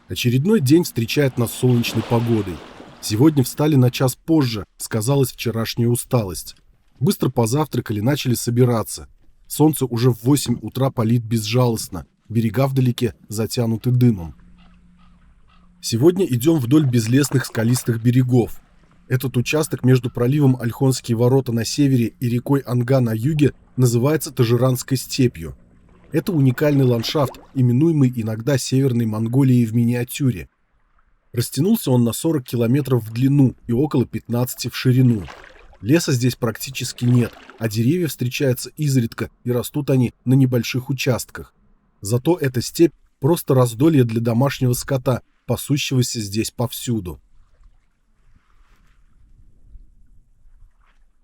Очередной день встречает нас солнечной погодой. Сегодня встали на час позже, сказалась вчерашняя усталость. Быстро позавтракали, начали собираться. Солнце уже в 8 утра палит безжалостно, берега вдалеке затянуты дымом. Сегодня идем вдоль безлесных скалистых берегов. Этот участок между проливом Ольхонские ворота на севере и рекой Анга на юге называется Тажиранской степью. Это уникальный ландшафт, именуемый иногда Северной Монголией в миниатюре. Растянулся он на 40 километров в длину и около 15 в ширину. Леса здесь практически нет, а деревья встречаются изредка и растут они на небольших участках. Зато эта степь просто раздолье для домашнего скота, пасущегося здесь повсюду.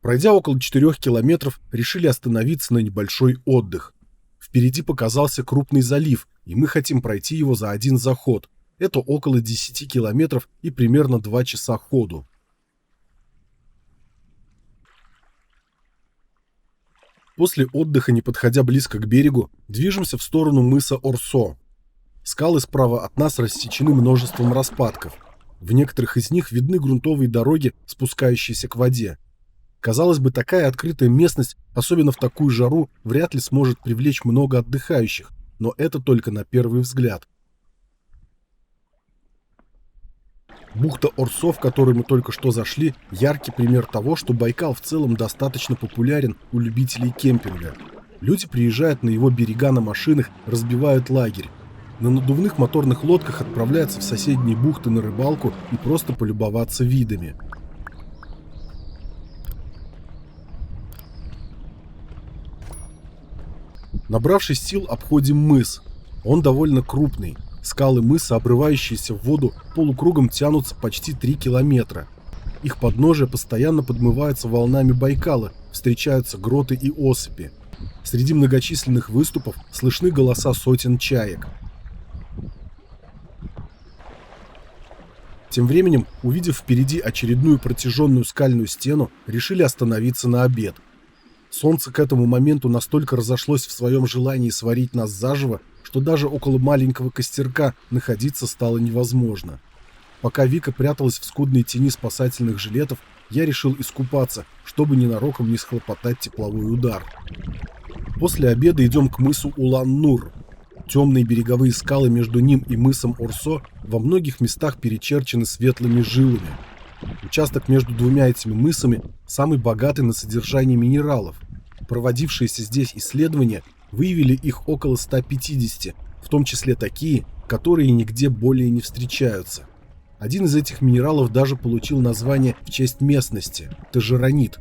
Пройдя около 4 километров, решили остановиться на небольшой отдых. Впереди показался крупный залив, и мы хотим пройти его за один заход. Это около 10 километров и примерно 2 часа ходу. После отдыха, не подходя близко к берегу, движемся в сторону мыса Орсо. Скалы справа от нас рассечены множеством распадков. В некоторых из них видны грунтовые дороги, спускающиеся к воде. Казалось бы, такая открытая местность, особенно в такую жару, вряд ли сможет привлечь много отдыхающих, но это только на первый взгляд. Бухта Орсо, в которую мы только что зашли, яркий пример того, что Байкал в целом достаточно популярен у любителей кемпинга. Люди приезжают на его берега на машинах, разбивают лагерь. На надувных моторных лодках отправляются в соседние бухты на рыбалку и просто полюбоваться видами. Набравшись сил, обходим мыс. Он довольно крупный. Скалы мыса, обрывающиеся в воду, полукругом тянутся почти 3 километра. Их подножие постоянно подмывается волнами Байкала, встречаются гроты и осыпи. Среди многочисленных выступов слышны голоса сотен чаек. Тем временем, увидев впереди очередную протяженную скальную стену, решили остановиться на обед. Солнце к этому моменту настолько разошлось в своем желании сварить нас заживо, что даже около маленького костерка находиться стало невозможно. Пока Вика пряталась в скудной тени спасательных жилетов, я решил искупаться, чтобы ненароком не схлопотать тепловой удар. После обеда идем к мысу Улан-Нур. Темные береговые скалы между ним и мысом Орсо во многих местах перечерчены светлыми жилами. Участок между двумя этими мысами самый богатый на содержание минералов. Проводившиеся здесь исследования выявили их около 150, в том числе такие, которые нигде более не встречаются. Один из этих минералов даже получил название в честь местности – тажеронит.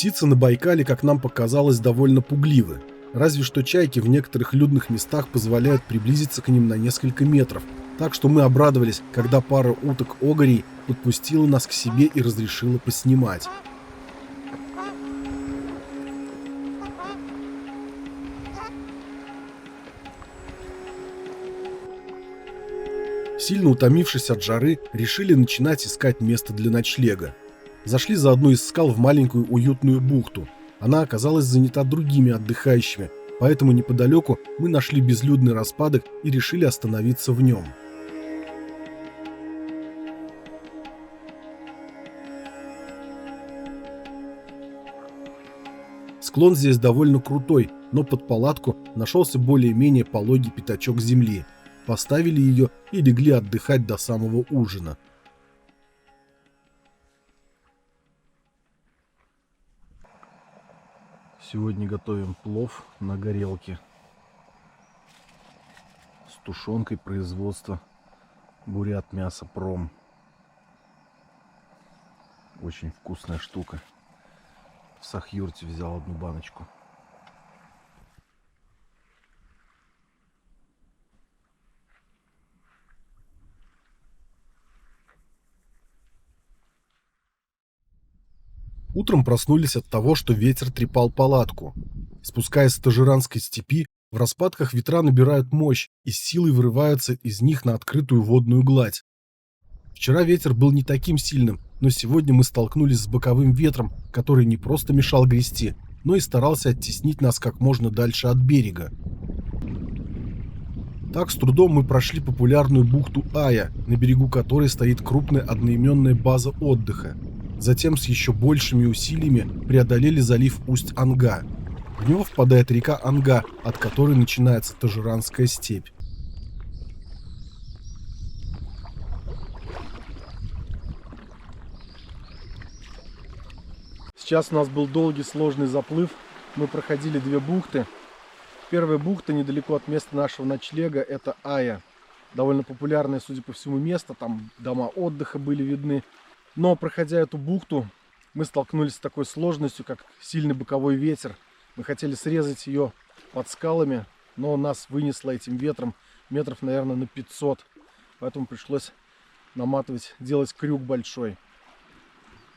Птицы на Байкале, как нам показалось, довольно пугливы. Разве что чайки в некоторых людных местах позволяют приблизиться к ним на несколько метров. Так что мы обрадовались, когда пара уток-огорей подпустила нас к себе и разрешила поснимать. Сильно утомившись от жары, решили начинать искать место для ночлега. Зашли за одну из скал в маленькую уютную бухту. Она оказалась занята другими отдыхающими, поэтому неподалеку мы нашли безлюдный распадок и решили остановиться в нем. Склон здесь довольно крутой, но под палатку нашелся более-менее пологий пятачок земли. Поставили ее и легли отдыхать до самого ужина. Сегодня готовим плов на горелке с тушенкой производства Бурят Мясо Пром. Очень вкусная штука. В Сахюрте взял одну баночку. Утром проснулись от того, что ветер трепал палатку. Спускаясь с Тажиранской степи, В распадках ветра набирают мощь и с силой вырываются из них на открытую водную гладь. Вчера ветер был не таким сильным, но сегодня мы столкнулись с боковым ветром, который не просто мешал грести, но и старался оттеснить нас как можно дальше от берега. Так с трудом мы прошли популярную бухту Ая, на берегу которой стоит крупная одноименная база отдыха. Затем с еще большими усилиями преодолели залив Усть-Анга. В него впадает река Анга, от которой начинается Тажиранская степь. Сейчас у нас был долгий сложный заплыв. Мы проходили две бухты. Первая бухта недалеко от места нашего ночлега — это Ая. Довольно популярное, судя по всему, место. Там дома отдыха были видны. Но проходя эту бухту, мы столкнулись с такой сложностью, как сильный боковой ветер. Мы хотели срезать ее под скалами, но нас вынесло этим ветром метров, наверное, на 500. Поэтому пришлось наматывать, делать крюк большой.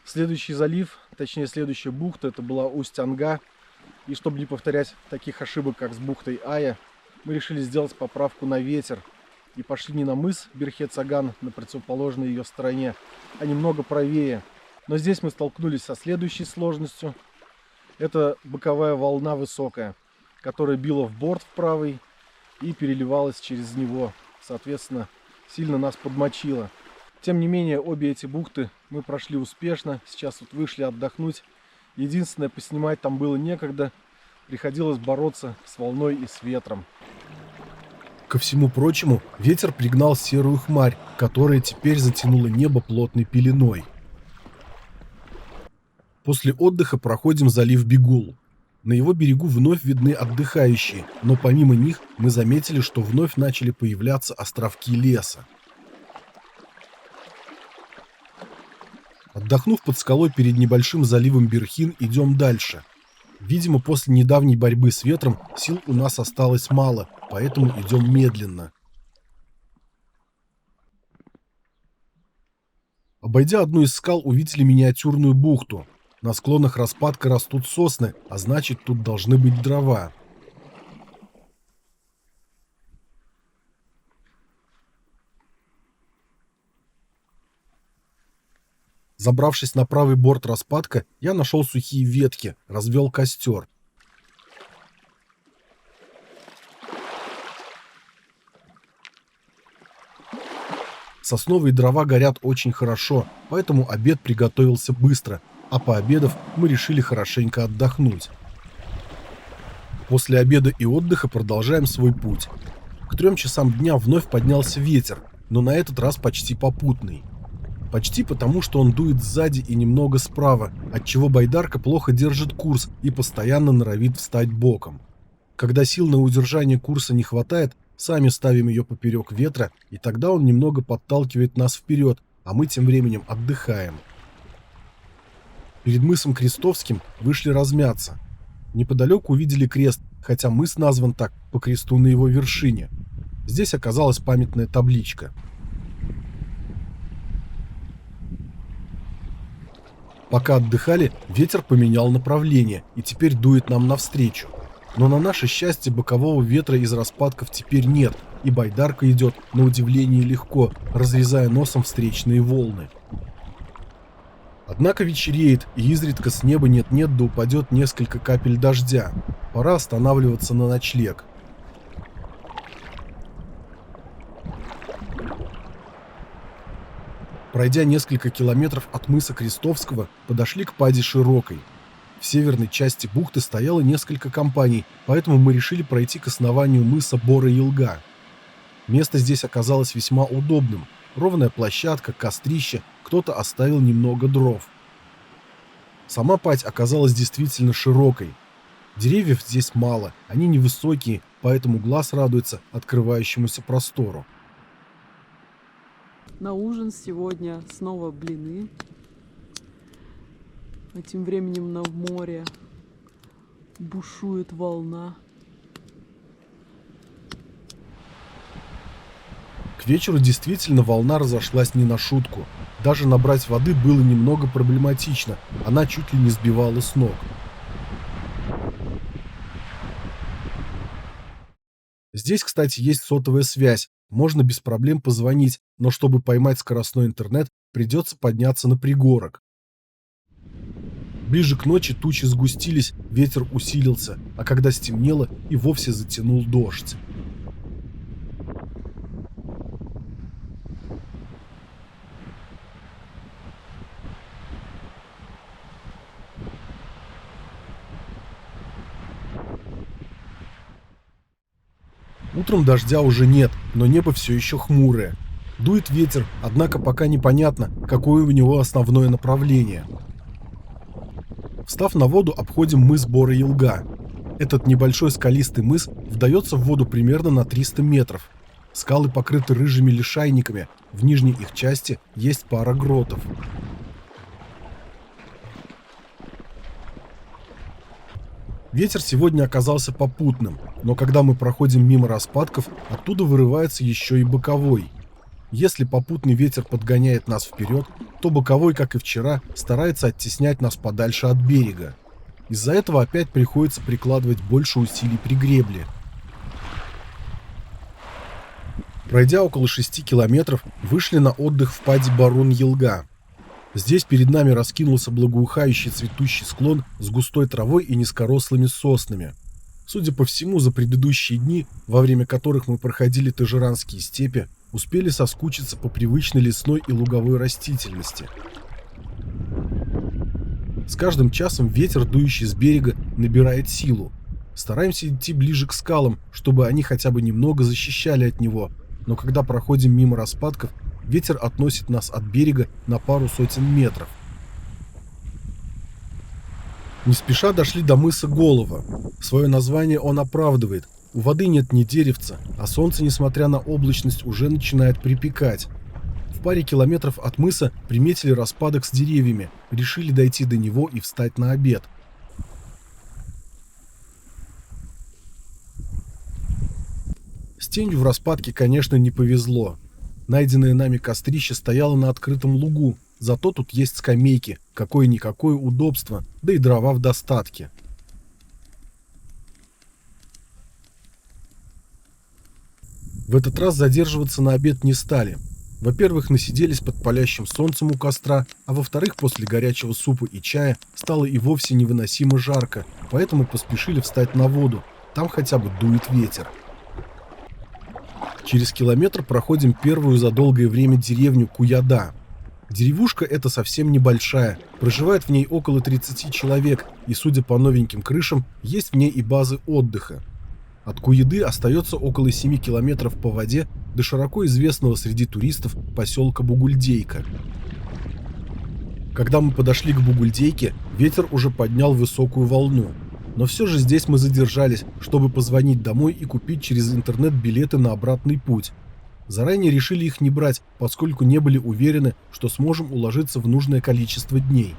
Следующий залив, точнее следующая бухта, это была Усть-Анга. И чтобы не повторять таких ошибок, как с бухтой Ая, мы решили сделать поправку на ветер. И пошли не на мыс Берхет-Саган, на противоположной ее стороне, а немного правее. Но здесь мы столкнулись со следующей сложностью. Это боковая волна высокая, которая била в борт в правый и переливалась через него. Соответственно, сильно нас подмочила. Тем не менее, обе эти бухты мы прошли успешно. Сейчас вот вышли отдохнуть. Единственное, поснимать там было некогда. Приходилось бороться с волной и с ветром. Ко всему прочему, ветер пригнал серую хмарь, которая теперь затянула небо плотной пеленой. После отдыха проходим залив Бигул. На его берегу вновь видны отдыхающие, но помимо них мы заметили, что вновь начали появляться островки леса. Отдохнув под скалой перед небольшим заливом Берхин, идем дальше. Видимо, после недавней борьбы с ветром сил у нас осталось мало, поэтому идем медленно. Обойдя одну из скал, увидели миниатюрную бухту. На склонах распадка растут сосны, а значит, тут должны быть дрова. Забравшись на правый борт распадка, я нашел сухие ветки, развел костер. Сосновые дрова горят очень хорошо, поэтому обед приготовился быстро, а пообедав, мы решили хорошенько отдохнуть. После обеда и отдыха продолжаем свой путь. К 3 часам дня вновь поднялся ветер, но на этот раз почти попутный. Почти потому, что он дует сзади и немного справа, отчего байдарка плохо держит курс и постоянно норовит встать боком. Когда сил на удержание курса не хватает, сами ставим ее поперек ветра, и тогда он немного подталкивает нас вперед, а мы тем временем отдыхаем. Перед мысом Крестовским вышли размяться. Неподалеку увидели крест, хотя мыс назван так по кресту на его вершине. Здесь оказалась памятная табличка. Пока отдыхали, ветер поменял направление и теперь дует нам навстречу. Но на наше счастье бокового ветра из распадков теперь нет, и байдарка идет, на удивление, легко, разрезая носом встречные волны. Однако вечереет, и изредка с неба нет-нет да упадет несколько капель дождя. Пора останавливаться на ночлег. Пройдя несколько километров от мыса Крестовского, подошли к паде Широкой. В северной части бухты стояло несколько компаний, поэтому мы решили пройти к основанию мыса Бора-Елга. Место здесь оказалось весьма удобным. Ровная площадка, кострище, кто-то оставил немного дров. Сама падь оказалась действительно широкой. Деревьев здесь мало, они невысокие, поэтому глаз радуется открывающемуся простору. На ужин сегодня снова блины. А тем временем на море бушует волна. К вечеру действительно волна разошлась не на шутку. Даже набрать воды было немного проблематично, она чуть ли не сбивала с ног. Здесь, кстати, есть сотовая связь, можно без проблем позвонить, но чтобы поймать скоростной интернет, придется подняться на пригорок. Ближе к ночи тучи сгустились, ветер усилился, а когда стемнело, и вовсе затянул дождь. Утром дождя уже нет, но небо все еще хмурое. Дует ветер, однако пока непонятно, какое у него основное направление. Встав на воду, обходим мыс Бора-Елга. Этот небольшой скалистый мыс вдается в воду примерно на 300 метров. Скалы покрыты рыжими лишайниками, в нижней их части есть пара гротов. Ветер сегодня оказался попутным, но когда мы проходим мимо распадков, оттуда вырывается еще и боковой. Если попутный ветер подгоняет нас вперед, то боковой, как и вчера, старается оттеснять нас подальше от берега. Из-за этого опять приходится прикладывать больше усилий при гребле. Пройдя около 6 километров, вышли на отдых в паде Барун-Елга. Здесь перед нами раскинулся благоухающий цветущий склон с густой травой и низкорослыми соснами. Судя по всему, за предыдущие дни, во время которых мы проходили тажиранские степи, успели соскучиться по привычной лесной и луговой растительности. С каждым часом ветер, дующий с берега, набирает силу. Стараемся идти ближе к скалам, чтобы они хотя бы немного защищали от него, но когда проходим мимо распадков, ветер относит нас от берега на пару сотен метров. Не спеша дошли до мыса Голова. Свое название он оправдывает. У воды нет ни деревца, а солнце, несмотря на облачность, уже начинает припекать. В паре километров от мыса приметили распадок с деревьями, решили дойти до него и встать на обед. С тенью в распадке, конечно, не повезло. Найденное нами кострище стояло на открытом лугу, зато тут есть скамейки, какое-никакое удобство, да и дрова в достатке. В этот раз задерживаться на обед не стали. Во-первых, насиделись под палящим солнцем у костра, а во-вторых, после горячего супа и чая стало и вовсе невыносимо жарко, поэтому поспешили встать на воду, там хотя бы дует ветер. Через километр проходим первую за долгое время деревню Куяда. Деревушка эта совсем небольшая, проживает в ней около 30 человек, и, судя по новеньким крышам, есть в ней и базы отдыха. От Куяды остается около 7 километров по воде до широко известного среди туристов поселка Бугульдейка. Когда мы подошли к Бугульдейке, ветер уже поднял высокую волну. Но все же здесь мы задержались, чтобы позвонить домой и купить через интернет билеты на обратный путь. Заранее решили их не брать, поскольку не были уверены, что сможем уложиться в нужное количество дней.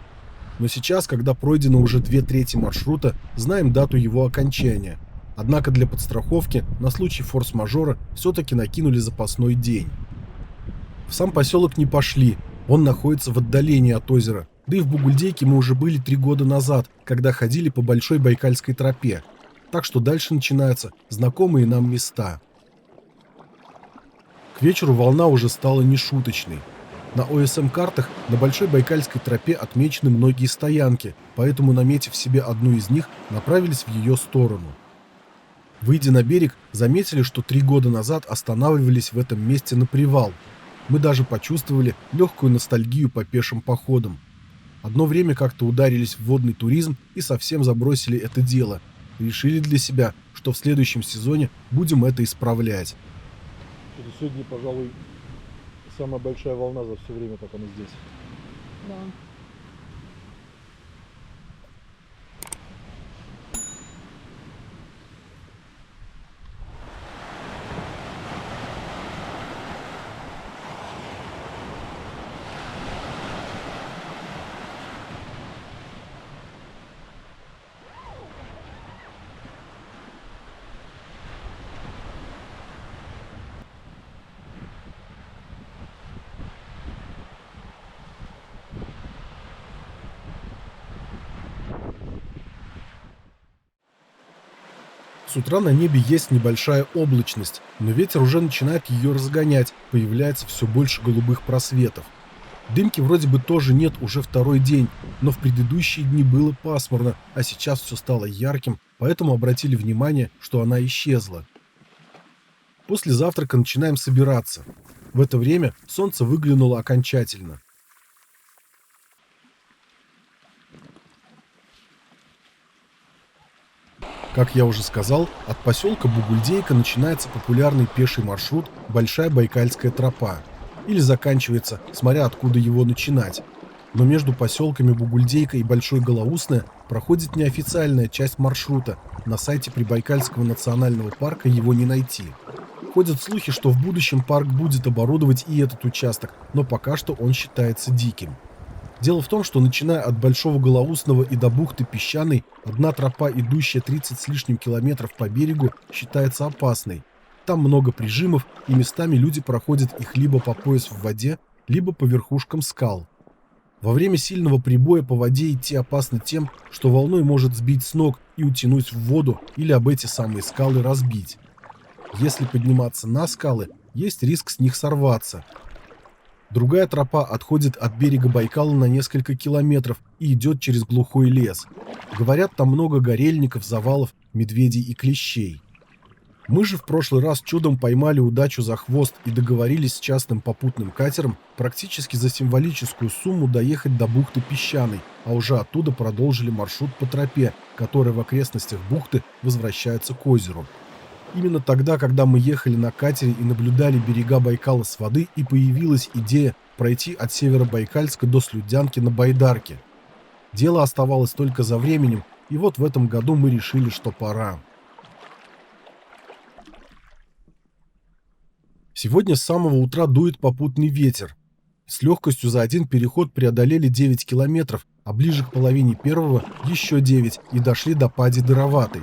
Но сейчас, когда пройдено уже 2/3 маршрута, знаем дату его окончания. Однако для подстраховки на случай форс-мажора все-таки накинули запасной день. В сам поселок не пошли, он находится в отдалении от озера. Да и в Бугульдейке мы уже были 3 года назад, когда ходили по Большой Байкальской тропе. Так что дальше начинаются знакомые нам места. К вечеру волна уже стала нешуточной. На ОСМ-картах на Большой Байкальской тропе отмечены многие стоянки, поэтому, наметив себе одну из них, направились в ее сторону. Выйдя на берег, заметили, что 3 года назад останавливались в этом месте на привал. Мы даже почувствовали легкую ностальгию по пешим походам. Одно время как-то ударились в водный туризм и совсем забросили это дело. Решили для себя, что в следующем сезоне будем это исправлять. Сегодня, пожалуй, самая большая волна за все время, как она здесь. Да. С утра на небе есть небольшая облачность, но ветер уже начинает ее разгонять, появляется все больше голубых просветов. Дымки вроде бы тоже нет уже второй день, но в предыдущие дни было пасмурно, а сейчас все стало ярким, поэтому обратили внимание, что она исчезла. После завтрака начинаем собираться. В это время солнце выглянуло окончательно. Как я уже сказал, от поселка Бугульдейка начинается популярный пеший маршрут «Большая Байкальская тропа», или заканчивается, смотря откуда его начинать. Но между поселками Бугульдейка и Большой Голоусная проходит неофициальная часть маршрута, на сайте Прибайкальского национального парка его не найти. Ходят слухи, что в будущем парк будет оборудовать и этот участок, но пока что он считается диким. Дело в том, что начиная от Большого Голоусного и до бухты Песчаной, одна тропа, идущая 30 с лишним километров по берегу, считается опасной. Там много прижимов, и местами люди проходят их либо по пояс в воде, либо по верхушкам скал. Во время сильного прибоя по воде идти опасно тем, что волной может сбить с ног и утянуть в воду или об эти самые скалы разбить. Если подниматься на скалы, есть риск с них сорваться. Другая тропа отходит от берега Байкала на несколько километров и идет через глухой лес. Говорят, там много горельников, завалов, медведей и клещей. Мы же в прошлый раз чудом поймали удачу за хвост и договорились с частным попутным катером практически за символическую сумму доехать до бухты Песчаной, а уже оттуда продолжили маршрут по тропе, которая в окрестностях бухты возвращается к озеру. Именно тогда, когда мы ехали на катере и наблюдали берега Байкала с воды, и появилась идея пройти от Северобайкальска до Слюдянки на байдарке. Дело оставалось только за временем, и вот в этом году мы решили, что пора. Сегодня с самого утра дует попутный ветер. С легкостью за один переход преодолели 9 километров, а ближе к половине первого еще 9 и дошли до Пади Дыроватой.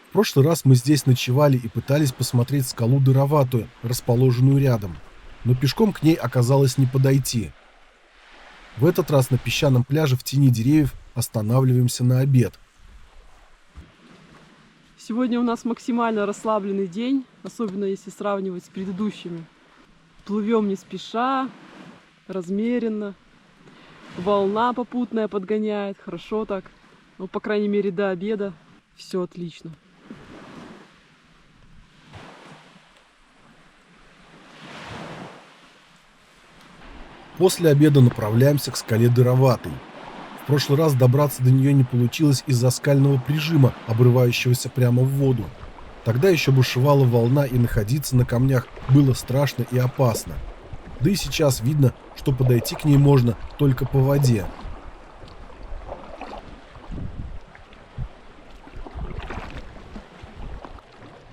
В прошлый раз мы здесь ночевали и пытались посмотреть скалу Дыроватую, расположенную рядом, но пешком к ней оказалось не подойти. В этот раз на песчаном пляже в тени деревьев останавливаемся на обед. Сегодня у нас максимально расслабленный день, особенно если сравнивать с предыдущими. Плывем не спеша, размеренно. Волна попутная подгоняет, хорошо так. Ну, по крайней мере, до обеда все отлично. После обеда направляемся к скале Дыроватой. В прошлый раз добраться до нее не получилось из-за скального прижима, обрывающегося прямо в воду. Тогда еще бушевала волна, и находиться на камнях было страшно и опасно. Да и сейчас видно, что подойти к ней можно только по воде.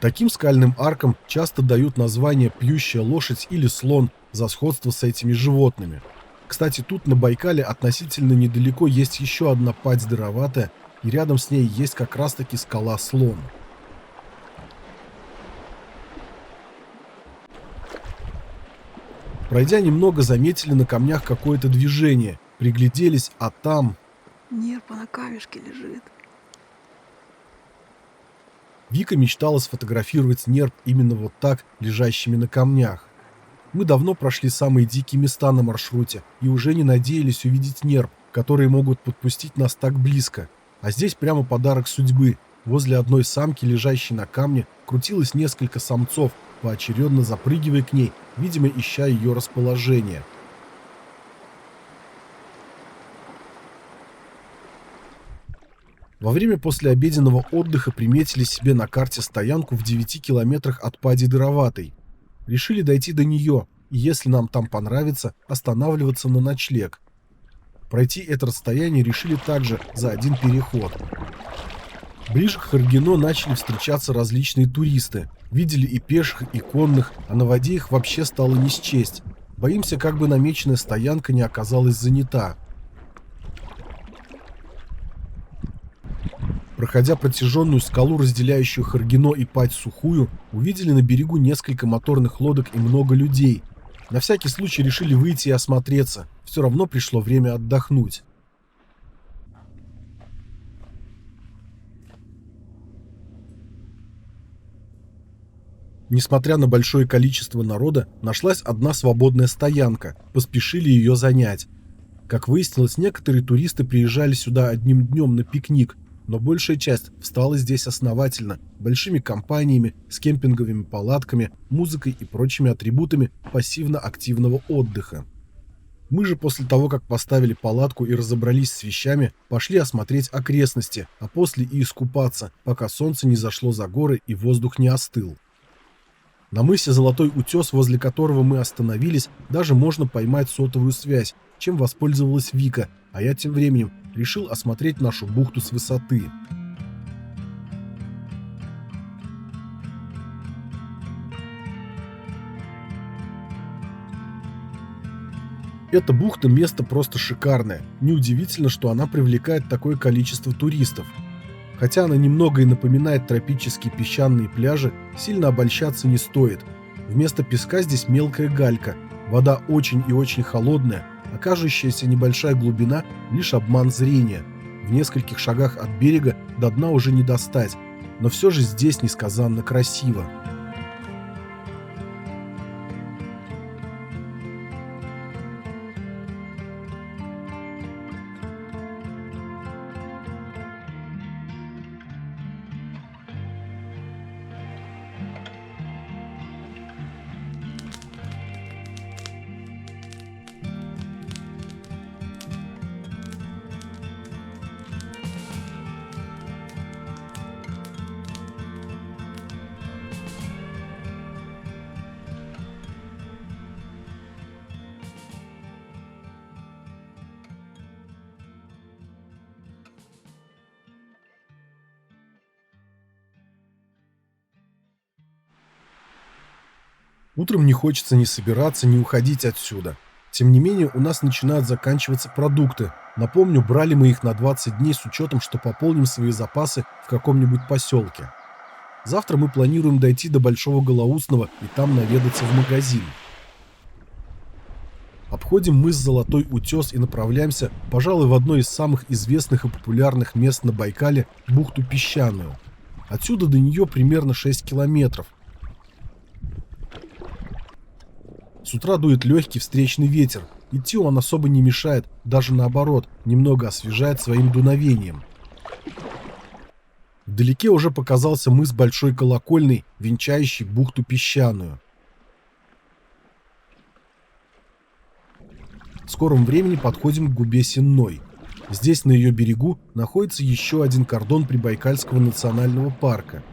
Таким скальным аркам часто дают название «пьющая лошадь» или «слон» за сходство с этими животными. Кстати, тут на Байкале относительно недалеко есть еще одна падь Дыроватая, и рядом с ней есть как раз-таки скала Слон. Пройдя немного, заметили на камнях какое-то движение, пригляделись, а там... Нерпа на камешке лежит. Вика мечтала сфотографировать нерп именно вот так, лежащими на камнях. Мы давно прошли самые дикие места на маршруте и уже не надеялись увидеть нерп, которые могут подпустить нас так близко. А здесь прямо подарок судьбы. Возле одной самки, лежащей на камне, крутилось несколько самцов, поочередно запрыгивая к ней, видимо, ища ее расположение. Во время послеобеденного отдыха приметили себе на карте стоянку в 9 километрах от Пади Дыроватой. Решили дойти до нее, и если нам там понравится, останавливаться на ночлег. Пройти это расстояние решили также за один переход. Ближе к Харгино начали встречаться различные туристы. Видели и пеших, и конных, а на воде их вообще стало не счесть. Боимся, как бы намеченная стоянка не оказалась занята. Проходя протяженную скалу, разделяющую Харгино и Падь Сухую, увидели на берегу несколько моторных лодок и много людей. На всякий случай решили выйти и осмотреться. Все равно пришло время отдохнуть. Несмотря на большое количество народа, нашлась одна свободная стоянка, поспешили ее занять. Как выяснилось, некоторые туристы приезжали сюда одним днем на пикник, но большая часть встала здесь основательно, большими компаниями, с кемпинговыми палатками, музыкой и прочими атрибутами пассивно-активного отдыха. Мы же после того, как поставили палатку и разобрались с вещами, пошли осмотреть окрестности, а после и искупаться, пока солнце не зашло за горы и воздух не остыл. На мысе Золотой Утес, возле которого мы остановились, даже можно поймать сотовую связь, чем воспользовалась Вика, а я тем временем решил осмотреть нашу бухту с высоты. Эта бухта — место просто шикарное. Неудивительно, что она привлекает такое количество туристов. Хотя она немного и напоминает тропические песчаные пляжи, сильно обольщаться не стоит. Вместо песка здесь мелкая галька, вода очень и очень холодная, а кажущаяся небольшая глубина — лишь обман зрения. В нескольких шагах от берега до дна уже не достать, но все же здесь несказанно красиво. Утром не хочется ни собираться, ни уходить отсюда. Тем не менее, у нас начинают заканчиваться продукты. Напомню, брали мы их на 20 дней с учетом, что пополним свои запасы в каком-нибудь поселке. Завтра мы планируем дойти до Большого Голоусного и там наведаться в магазин. Обходим мыс Золотой Утес и направляемся, пожалуй, в одно из самых известных и популярных мест на Байкале – бухту Песчаную. Отсюда до нее примерно 6 километров. С утра дует легкий встречный ветер. Идти он особо не мешает, даже наоборот, немного освежает своим дуновением. Вдалеке уже показался мыс Большой Колокольный, венчающий бухту Песчаную. В скором времени подходим к губе Сенной. Здесь, на ее берегу, находится еще один кордон Прибайкальского национального парка.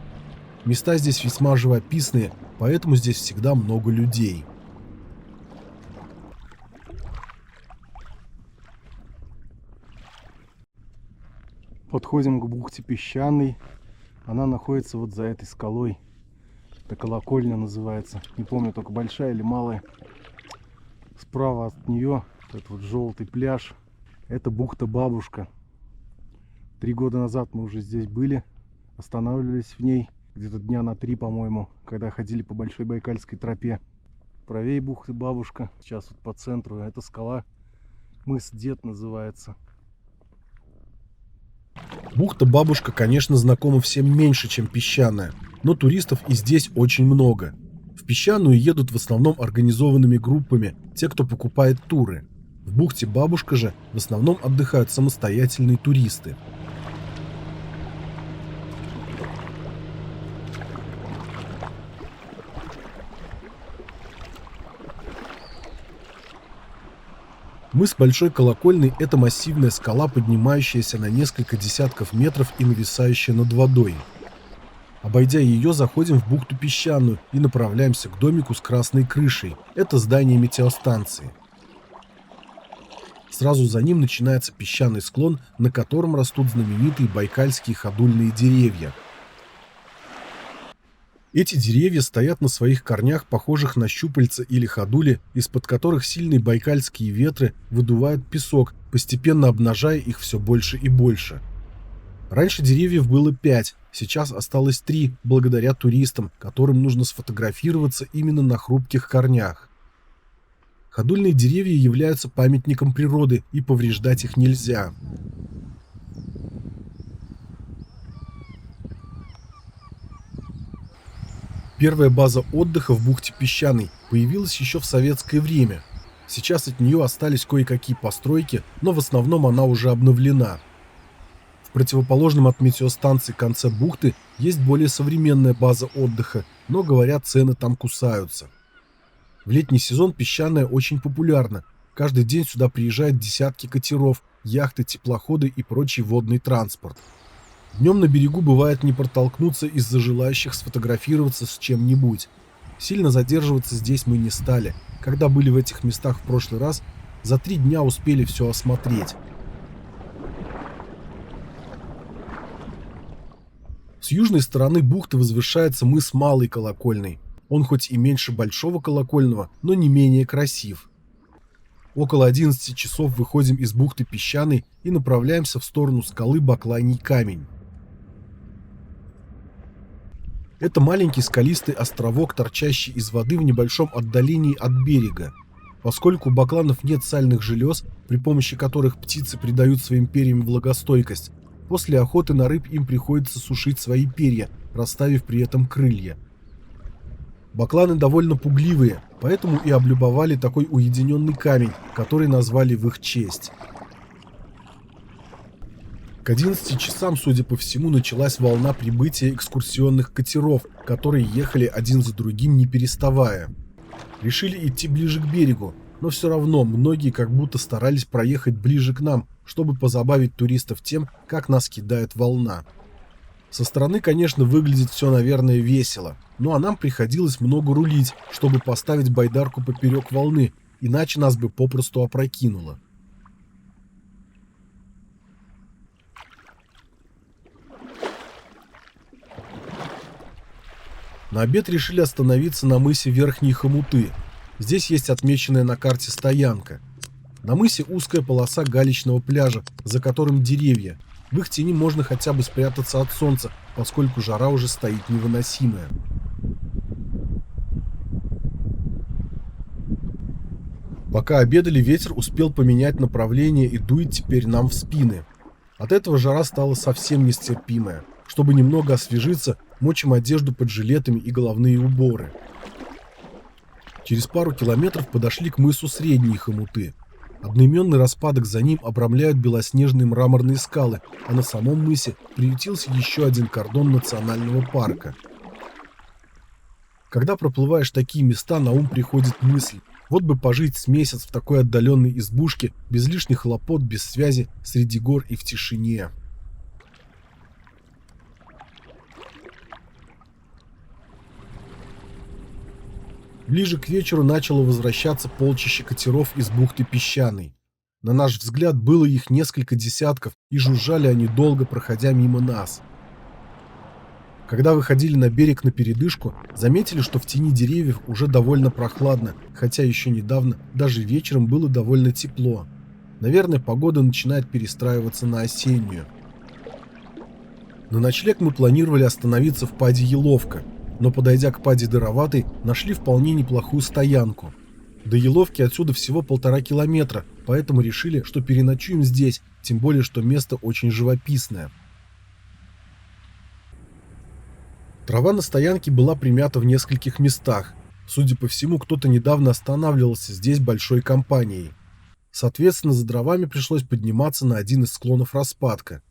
Места здесь весьма живописные, поэтому здесь всегда много людей. Подходим к бухте Песчаной. Она находится вот за этой скалой. Это колокольня называется. Не помню, только большая или малая. Справа от нее этот вот желтый пляж. Это бухта Бабушка. 3 года назад мы уже здесь были. Останавливались в ней. Где-то дня на 3, по-моему. Когда ходили по Большой Байкальской тропе. Правее бухты Бабушка. Сейчас вот по центру. Это скала. Мыс Дед называется. Бухта Бабушка, конечно, знакома всем меньше, чем Песчаная, но туристов и здесь очень много. В Песчаную едут в основном организованными группами, те, кто покупает туры. В бухте Бабушка же в основном отдыхают самостоятельные туристы. Мыс Большой Колокольный – это массивная скала, поднимающаяся на несколько десятков метров и нависающая над водой. Обойдя ее, заходим в бухту Песчаную и направляемся к домику с красной крышей. Это здание метеостанции. Сразу за ним начинается песчаный склон, на котором растут знаменитые байкальские ходульные деревья. Эти деревья стоят на своих корнях, похожих на щупальца или ходули, из-под которых сильные байкальские ветры выдувают песок, постепенно обнажая их все больше и больше. Раньше деревьев было 5, сейчас осталось 3, благодаря туристам, которым нужно сфотографироваться именно на хрупких корнях. Ходульные деревья являются памятником природы, и повреждать их нельзя. Первая база отдыха в бухте Песчаной появилась еще в советское время. Сейчас от нее остались кое-какие постройки, но в основном она уже обновлена. В противоположном от метеостанции конце бухты есть более современная база отдыха, но, говорят, цены там кусаются. В летний сезон Песчаная очень популярна. Каждый день сюда приезжают десятки катеров, яхты, теплоходы и прочий водный транспорт. Днем на берегу бывает не протолкнуться из-за желающих сфотографироваться с чем-нибудь. Сильно задерживаться здесь мы не стали. Когда были в этих местах в прошлый раз, за 3 дня успели все осмотреть. С южной стороны бухты возвышается мыс Малой Колокольной. Он хоть и меньше Большого Колокольного, но не менее красив. Около 11 часов выходим из бухты Песчаной и направляемся в сторону скалы Бакланий камень. Это маленький скалистый островок, торчащий из воды в небольшом отдалении от берега. Поскольку у бакланов нет сальных желез, при помощи которых птицы придают своим перьям влагостойкость, после охоты на рыб им приходится сушить свои перья, расставив при этом крылья. Бакланы довольно пугливые, поэтому и облюбовали такой уединенный камень, который назвали в их честь. К 11 часам, судя по всему, началась волна прибытия экскурсионных катеров, которые ехали один за другим, не переставая. Решили идти ближе к берегу, но все равно многие как будто старались проехать ближе к нам, чтобы позабавить туристов тем, как нас кидает волна. Со стороны, конечно, выглядит все, наверное, весело, ну а нам приходилось много рулить, чтобы поставить байдарку поперек волны, иначе нас бы попросту опрокинуло. На обед решили остановиться на мысе Верхние Хомуты. Здесь есть отмеченная на карте стоянка. На мысе узкая полоса галечного пляжа, за которым деревья. В их тени можно хотя бы спрятаться от солнца, поскольку жара уже стоит невыносимая. Пока обедали, ветер успел поменять направление и дует теперь нам в спины. От этого жара стала совсем нестерпимая. Чтобы немного освежиться, мочим одежду под жилетами и головные уборы. Через пару километров подошли к мысу Средние Хомуты. Одноименный распадок за ним обрамляют белоснежные мраморные скалы, а на самом мысе приютился еще один кордон национального парка. Когда проплываешь такие места, на ум приходит мысль: вот бы пожить с месяц в такой отдаленной избушке, без лишних хлопот, без связи, среди гор и в тишине. Ближе к вечеру начало возвращаться полчище катеров из бухты Песчаной. На наш взгляд, было их несколько десятков, и жужжали они долго, проходя мимо нас. Когда выходили на берег на передышку, заметили, что в тени деревьев уже довольно прохладно, хотя еще недавно, даже вечером, было довольно тепло. Наверное, погода начинает перестраиваться на осеннюю. На ночлег мы планировали остановиться в паде Еловка, но, подойдя к паде Дыроватой, нашли вполне неплохую стоянку. До Еловки отсюда всего 1,5 километра, поэтому решили, что переночуем здесь, тем более, что место очень живописное. Трава на стоянке была примята в нескольких местах. Судя по всему, кто-то недавно останавливался здесь большой компанией. Соответственно, за дровами пришлось подниматься на один из склонов распадка.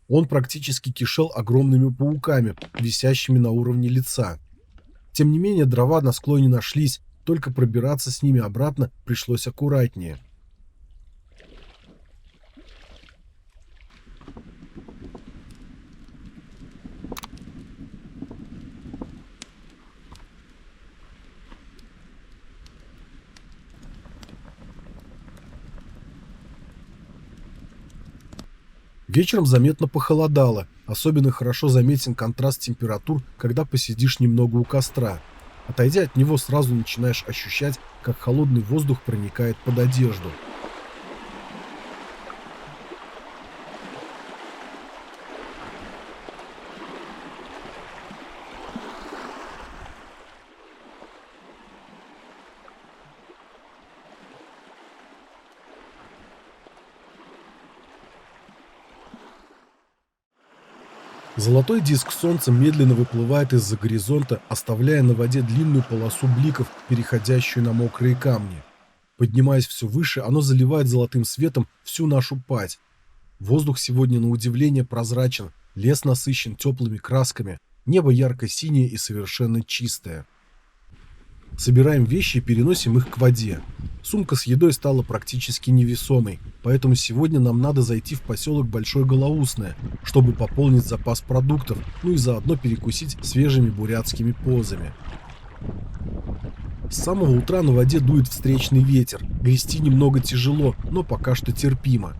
Он практически кишел огромными пауками, висящими на уровне лица. Тем не менее, дрова на склоне нашлись, только пробираться с ними обратно пришлось аккуратнее. Вечером заметно похолодало, особенно хорошо заметен контраст температур, когда посидишь немного у костра. Отойдя от него, сразу начинаешь ощущать, как холодный воздух проникает под одежду. Золотой диск солнца медленно выплывает из-за горизонта, оставляя на воде длинную полосу бликов, переходящую на мокрые камни. Поднимаясь все выше, оно заливает золотым светом всю нашу падь. Воздух сегодня на удивление прозрачен, лес насыщен теплыми красками, небо ярко-синее и совершенно чистое. Собираем вещи и переносим их к воде. Сумка с едой стала практически невесомой, поэтому сегодня нам надо зайти в поселок Большое Голоусное, чтобы пополнить запас продуктов, ну и заодно перекусить свежими бурятскими позами. С самого утра на воде дует встречный ветер, грести немного тяжело, но пока что терпимо.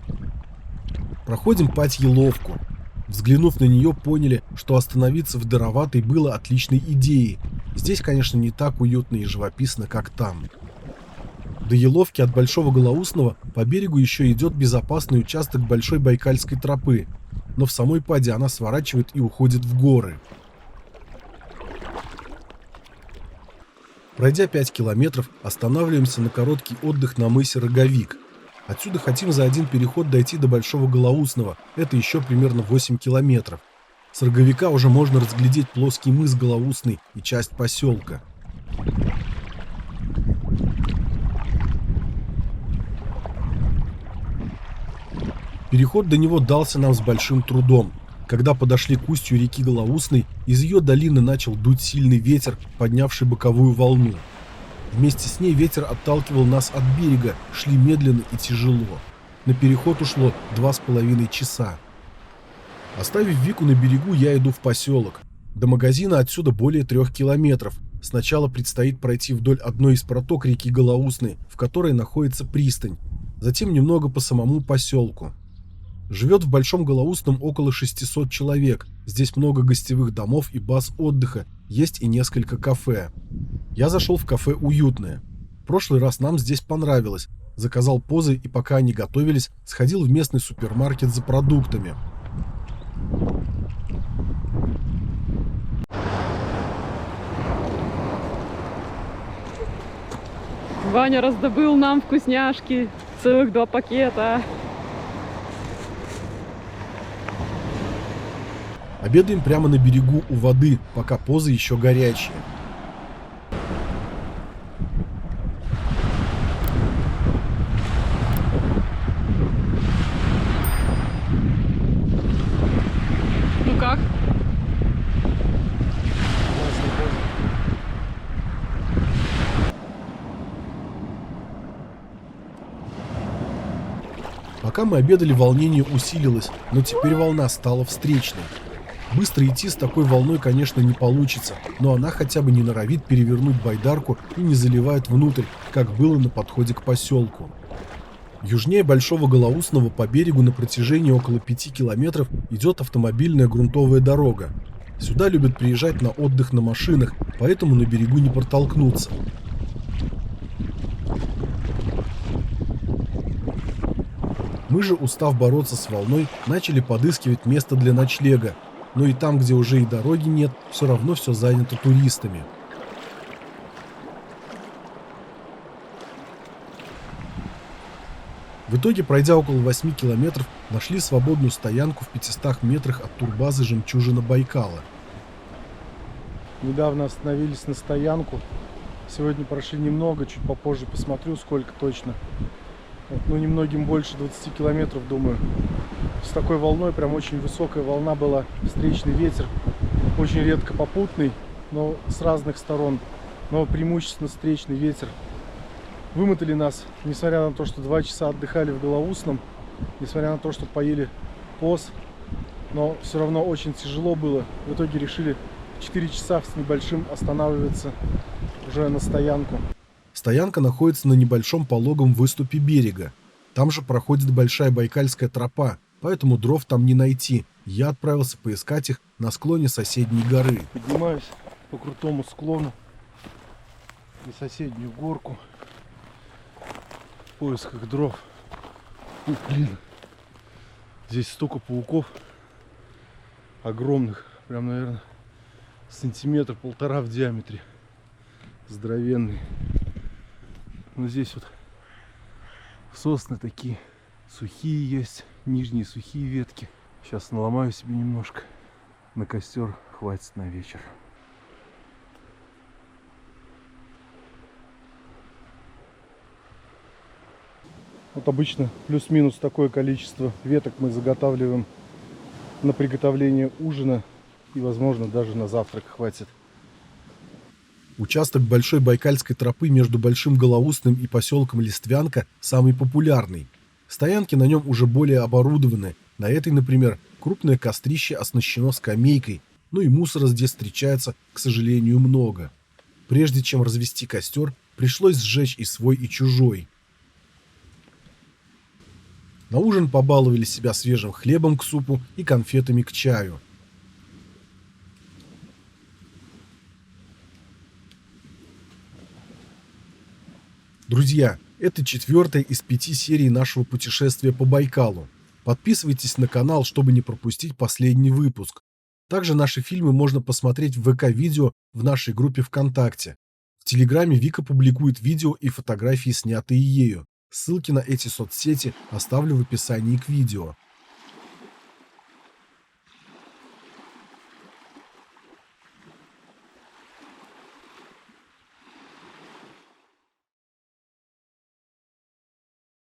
Проходим Пать-Еловку. Взглянув на нее, поняли, что остановиться в Дароватой было отличной идеей. Здесь, конечно, не так уютно и живописно, как там. До Еловки от Большого Голоусного по берегу еще идет безопасный участок Большой Байкальской тропы, но в самой паде она сворачивает и уходит в горы. Пройдя 5 километров, останавливаемся на короткий отдых на мысе Роговик. Отсюда хотим за один переход дойти до Большого Голоусного, это еще примерно 8 километров. С Роговика уже можно разглядеть плоский мыс Голоусный и часть поселка. Переход до него дался нам с большим трудом. Когда подошли к устью реки Голоусной, из ее долины начал дуть сильный ветер, поднявший боковую волну. Вместе с ней ветер отталкивал нас от берега, шли медленно и тяжело. На переход ушло 2,5 часа. Оставив Вику на берегу, я иду в поселок. До магазина отсюда более 3 километров. Сначала предстоит пройти вдоль одной из проток реки Голоусной, в которой находится пристань. Затем немного по самому поселку. Живет в Большом Голоусном около 600 человек. Здесь много гостевых домов и баз отдыха. Есть и несколько кафе. Я зашел в кафе «Уютное». В прошлый раз нам здесь понравилось. Заказал позы и пока они готовились, сходил в местный супермаркет за продуктами. Ваня раздобыл нам вкусняшки. Целых 2 пакета. Обедаем прямо на берегу у воды, пока позы еще горячие. Ну как? Пока мы обедали, волнение усилилось, но теперь волна стала встречной. Быстро идти с такой волной, конечно, не получится, но она хотя бы не норовит перевернуть байдарку и не заливает внутрь, как было на подходе к поселку. Южнее Большого Голоусного по берегу на протяжении около 5 километров идет автомобильная грунтовая дорога. Сюда любят приезжать на отдых на машинах, поэтому на берегу не протолкнуться. Мы же, устав бороться с волной, начали подыскивать место для ночлега. Но и там, где уже и дороги нет, все равно все занято туристами. В итоге, пройдя около 8 километров, нашли свободную стоянку в 500 метрах от турбазы «Жемчужина Байкала». Недавно остановились на стоянку. Сегодня прошли немного, чуть попозже посмотрю, сколько точно. Ну, немногим больше 20 километров, думаю. С такой волной, прям очень высокая волна была, встречный ветер, очень редко попутный, но с разных сторон, но преимущественно встречный ветер. Вымотали нас, несмотря на то, что 2 часа отдыхали в Голоусном, несмотря на то, что поели поз, но все равно очень тяжело было. В итоге решили в 4 часа с небольшим останавливаться уже на стоянку. Стоянка находится на небольшом пологом выступе берега. Там же проходит Большая Байкальская тропа, поэтому дров там не найти. Я отправился поискать их на склоне соседней горы. Поднимаюсь по крутому склону на соседнюю горку в поисках дров. Ух, блин, здесь столько пауков огромных, прям, наверное, сантиметр полтора в диаметре, здоровенные. Но здесь вот сосны такие сухие есть, нижние сухие ветки. Сейчас наломаю себе немножко. на костер хватит на вечер. Вот обычно плюс-минус такое количество веток мы заготавливаем на приготовление ужина. И, возможно, даже на завтрак хватит. Участок Большой Байкальской тропы между Большим Голоустным и поселком Листвянка самый популярный. Стоянки на нем уже более оборудованы. На этой, например, крупное кострище оснащено скамейкой, ну и мусора здесь встречается, к сожалению, много. Прежде чем развести костер, пришлось сжечь и свой, и чужой. На ужин побаловали себя свежим хлебом к супу и конфетами к чаю. Друзья, это 4-я из 5 серий нашего путешествия по Байкалу. Подписывайтесь на канал, чтобы не пропустить последний выпуск. Также наши фильмы можно посмотреть в ВК-видео в нашей группе ВКонтакте. В Телеграме Вика публикует видео и фотографии, снятые ею. Ссылки на эти соцсети оставлю в описании к видео.